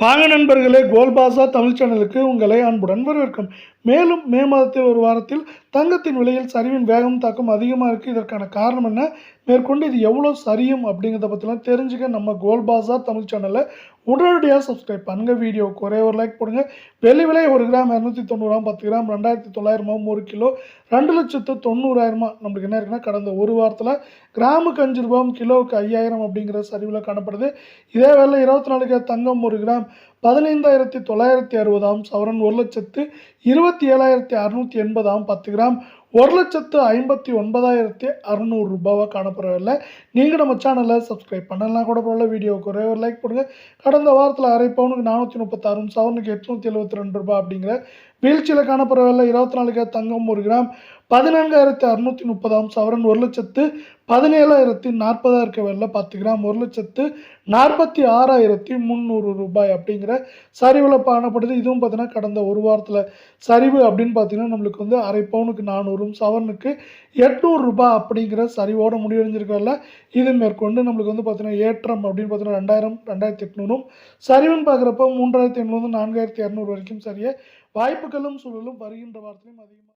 வாங்க நண்பர்களே, கோல்ட் பாஸா தமிழ் சேனலுக்கு உங்களை அன்புடன் வரவேற்கும். மேலும் மே மாதத்தில் ஒரு வாரத்தில் தங்கத்தின் விலையில் சரிவின் வேகம் தாக்கம் அதிகமாக இருக்குது. இதற்கான காரணம் என்ன, மேற்கொண்டு இது எவ்வளோ சரியும் அப்படிங்கிறத பற்றிலாம் தெரிஞ்சுக்க நம்ம கோல்ட் பாஸா தமிழ் சேனலை உடனடியாக சப்ஸ்கிரைப் பண்ணுங்கள். வீடியோவுக்கு ஒரே ஒரு லைக் போடுங்க. வெள்ளி விலை 1 கிராம் 290 10 கிராம் 2900 1 கிலோ 2,90,000 நம்மளுக்கு என்ன இருக்குன்னா, கடந்த ஒரு வாரத்தில் கிராமுக்கு 5 ரூபாயும் கிலோவுக்கு 5000 அப்படிங்கிற சரிவில் காணப்படுது. இதே வேலை 24 கேரட் தங்கம் 1 கிராம் 15,960 சவரன் 1,27,680 10 கிராம் 1,59,600 ரூபாவாக காணப்படவில்லை. நீங்கள் நம்ம சேனலை சப்ஸ்கிரைப் பண்ணலாம் கூட போல. வீடியோவுக்கு ஒரே ஒரு லைக் போடுங்க. கடந்த வாரத்தில் அரை பவுனுக்கு 436 சவரனுக்கு 872 ரூபாய் அப்படிங்கிற வீழ்ச்சியில் காணப்படவில்லை. 24 கேரட் தங்கம் 1 கிராம் 14,630 சவரன் 1,17,040 இருக்கவில்லை. 10 கிராம் 1,46,300 ரூபாய் அப்படிங்கிற சரிவில் காணப்படுது. இதுவும் பார்த்தீங்கன்னா கடந்த ஒரு வாரத்தில் சரிவு அப்படின்னு பார்த்தீங்கன்னா நம்மளுக்கு வந்து அரை பவுனுக்கு 400 சவரனுக்கு 800 ரூபாய் அப்படிங்கிற சரிவோட முடிவடைஞ்சிருக்கவில்லை. இது மேற்கொண்டு நம்மளுக்கு வந்து பார்த்தீங்கன்னா ஏற்றம் அப்படின்னு பார்த்தீங்கன்னா 2000 2800 சரிவுன்னு பார்க்குறப்ப 3800 4200 வரைக்கும் சரியே வாய்ப்புகளும் சூழலும் வருகின்ற வாரத்திலையும் அதிகமாக